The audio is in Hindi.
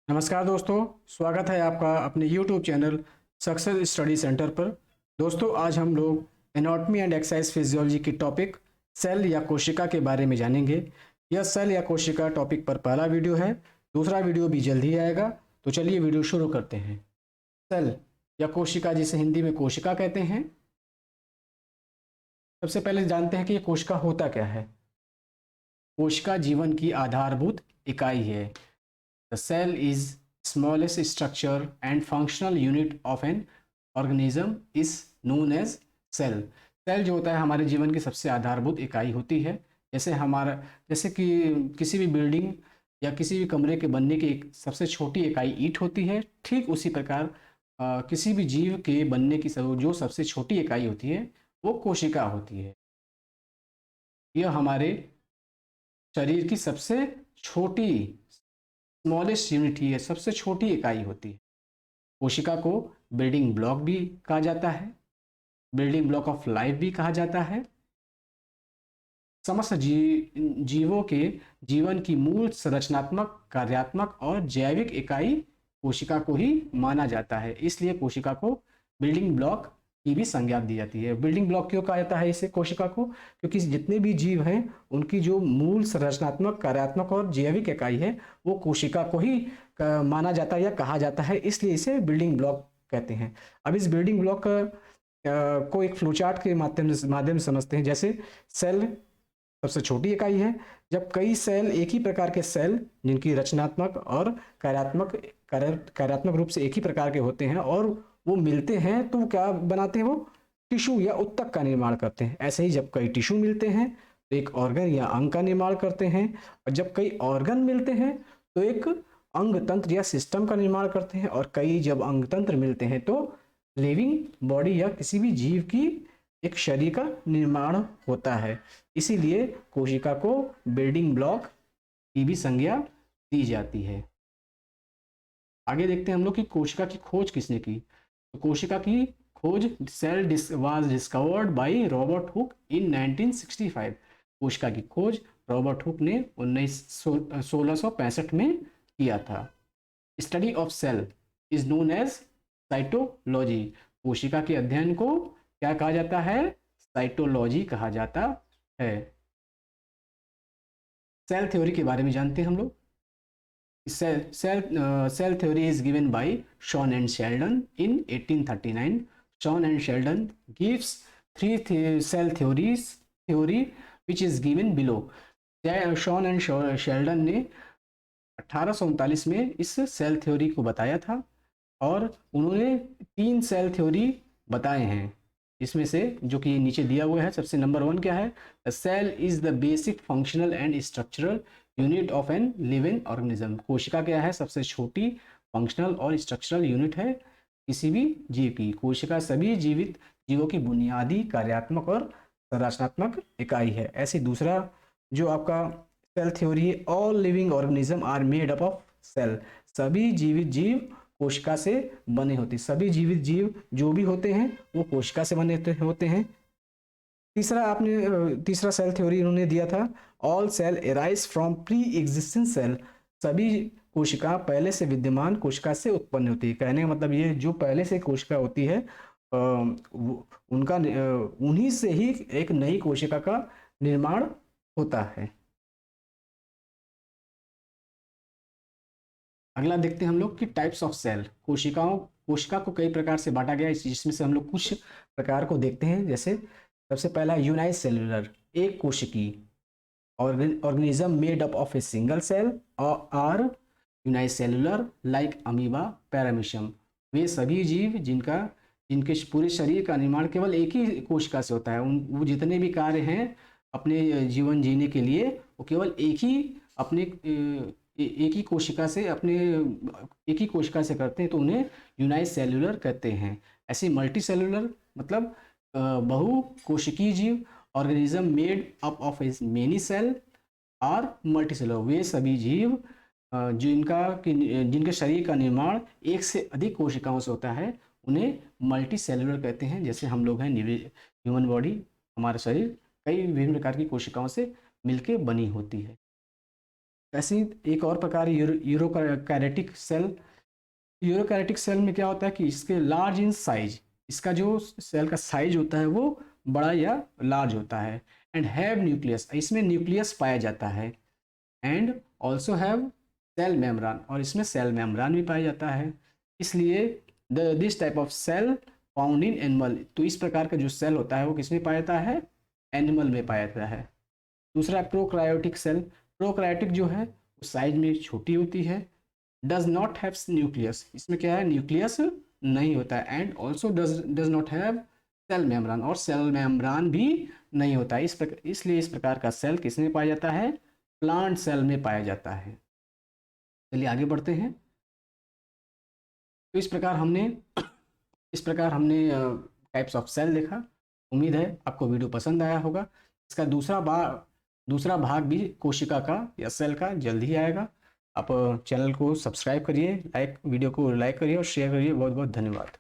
नमस्कार दोस्तों, स्वागत है आपका अपने YouTube channel success study centre पर। दोस्तों, आज हम लोग एनाटॉमी एंड एक्सरसाइज फिजियोलॉजी की टॉपिक सेल या कोशिका के बारे में जानेंगे। यह सेल या कोशिका टॉपिक पर पहला वीडियो है। दूसरा वीडियो भी जल्द ही आएगा। तो चलिए वीडियो शुरू करते हैं। सेल या कोशिका, जिसे हिंदी में कोशिका कहते हैं। सबसे पहले जानते हैं कि ये कोशिका होता क्या है। कोशिका जीवन की आधारभूत इकाई है। The cell is smallest structure and functional unit of an organism is known as cell. Cell जो होता है हमारे जीवन की सबसे आधारभूत इकाई होती है। जैसे कि किसी भी बिल्डिंग या किसी भी कमरे के बनने की एक सबसे छोटी इकाई ईंट होती है, ठीक उसी प्रकार किसी भी जीव के बनने की जो सबसे छोटी इकाई होती है वो कोशिका होती है। यह हमारे शरीर की सबसे छोटी स्मॉलेस्ट यूनिट ही है, सबसे छोटी इकाई होती है। कोशिका को बिल्डिंग ब्लॉक भी कहा जाता है, बिल्डिंग ब्लॉक ऑफ लाइफ भी कहा जाता है। समस्त जीवों के जीवन की मूल संरचनात्मक, कार्यात्मक और जैविक इकाई कोशिका को ही माना जाता है। इसलिए कोशिका को बिल्डिंग ब्लॉक की भी संज्ञा दी जाती है। बिल्डिंग ब्लॉक क्यों कहा जाता है इसे कोशिका को? क्योंकि जितने भी जीव हैं उनकी जो मूल संरचनात्मक, कार्यात्मक और जैविक इकाई है वो कोशिका को ही माना जाता है या कहा जाता है, इसलिए इसे बिल्डिंग ब्लॉक कहते हैं। अब इस बिल्डिंग ब्लॉक को एक फ्लोचार्ट के माध्यम से समझते हैं। जैसे सेल सबसे छोटी इकाई है। जब कई सेल, एक ही प्रकार के सेल जिनकी रचनात्मक और कार्यात्मक रूप से एक ही प्रकार के होते हैं और वो मिलते हैं तो क्या बनाते हैं? वो टिश्यू या उत्तक का निर्माण करते हैं। ऐसे ही जब कई टिश्यू मिलते हैं तो एक ऑर्गन या अंग का निर्माण करते हैं, और जब कई ऑर्गन मिलते हैं तो एक अंग तंत्र या सिस्टम का निर्माण करते हैं, और कई जब अंग तंत्र मिलते हैं तो लिविंग बॉडी या किसी भी जीव की एक शरीर का निर्माण होता है। इसीलिए कोशिका को बिल्डिंग ब्लॉक की भी संज्ञा दी जाती है। आगे देखते हैं हम लोग कि कोशिका की खोज किसने की। तो कोशिका की खोज cell was discovered by Robert Hooke in 1965। कोशिका की खोज रॉबर्ट हुक ने 1665 में किया था। Study of cell is known as cytology. कोशिका के अध्ययन को क्या कहा जाता है? साइटोलॉजी कहा जाता है। सेल थ्योरी के बारे में जानते हैं हम लोग। Cell theory is given by Schwann and Schleiden in 1839। Schwann and Schleiden gives three cell theory which is given below. Schwann and Schleiden ने 1839 में इस सेल थ्योरी को बताया था, और उन्होंने 3 सेल थ्योरी बताए हैं। इसमें से जो कि नीचे दिया हुआ है, सबसे नंबर 1 क्या है? The cell is the basic functional and structural unit of an living organism. कोशिका क्या है? सबसे छोटी फंक्शनल और स्ट्रक्चरल यूनिट है किसी भी जीव की। कोशिका सभी जीवित जीवों की बुनियादी कार्यात्मक और संरचनात्मक इकाई है। ऐसे दूसरा जो आपका सेल थ्योरी है, all living organism are made up of cell. सभी जीवित जीव कोशिका से बने होते हैं। सभी जीवित जीव जो भी होते हैं वो कोशिका से बने होते हैं। तीसरा सेल थ्योरी इन्होंने दिया था, all cell arise from pre existing cell. सभी कोशिका पहले से विद्यमान कोशिका से उत्पन्न होती है। कहने का मतलब ये, जो पहले से कोशिका होती है उनका उन्हीं से ही एक नई कोशिका का निर्माण होता है। अगला देखते हैं हम लोग कि टाइप्स ऑफ सेल। कोशिका को कई प्रकार से बांटा गया है, जिसमें से हम लोग कुछ प्रकार को देखते हैं। जैसे सबसे पहला यूनाइसेलुलर, एक कोशिकी। Organism made up of a single cell और यूनाइसेलुलर लाइक अमीबा, पैरामीशियम। वे सभी जीव जिनके पूरे शरीर का निर्माण केवल एक ही कोशिका से होता है। वो जितने भी कार्य हैं अपने जीवन जीने के लिए, वो केवल एक ही कोशिका से करते हैं, तो उन्हें यूनाइसेल्युलर कहते हैं। ऐसे मल्टी सेलुलर मतलब बहु कोशिकीय जीव, organism made up of many cell और मल्टी सेलुलर। वे सभी जीव जिनके शरीर का निर्माण एक से अधिक कोशिकाओं से होता है, उन्हें मल्टी सेलुलर कहते हैं। जैसे हम लोग हैं, ह्यूमन बॉडी, हमारा शरीर कई विभिन्न प्रकार की कोशिकाओं से मिलकर बनी होती है। वैसे ही एक और प्रकार यूरोकैरियोटिक सेल। यूरोकैरियोटिक सेल में क्या होता है कि इसके लार्ज इन साइज, इसका जो सेल का साइज होता है वो बड़ा या लार्ज होता है। एंड हैव न्यूक्लियस, इसमें न्यूक्लियस पाया जाता है। And also have cell membrane, और इसमें सेल मेम्ब्रेन भी पाया जाता है। इसलिए this type of cell found in animal, तो इस प्रकार का जो सेल होता है वो किसमें पाया जाता है, एनिमल में पाया जाता है। दूसरा प्रोकैरियोटिक सेल। प्रोकैरियोटिक जो है वो साइज में छोटी होती है। डज नॉट हैव न्यूक्लियस, इसमें क्या है, न्यूक्लियस नहीं होता है। And also does not have cell membrane, और सेल मेम्ब्रेन भी नहीं होता है। इसलिए इस प्रकार का सेल किसमें पाया जाता है, प्लांट सेल में पाया जाता है। चलिए आगे बढ़ते हैं। तो इस प्रकार हमने टाइप्स ऑफ सेल देखा। उम्मीद है आपको वीडियो पसंद आया होगा। इसका दूसरा भाग भी कोशिका का या सेल का जल्द ही आएगा। आप चैनल को सब्सक्राइब करिए, वीडियो को लाइक करिए और शेयर करिए। बहुत बहुत धन्यवाद।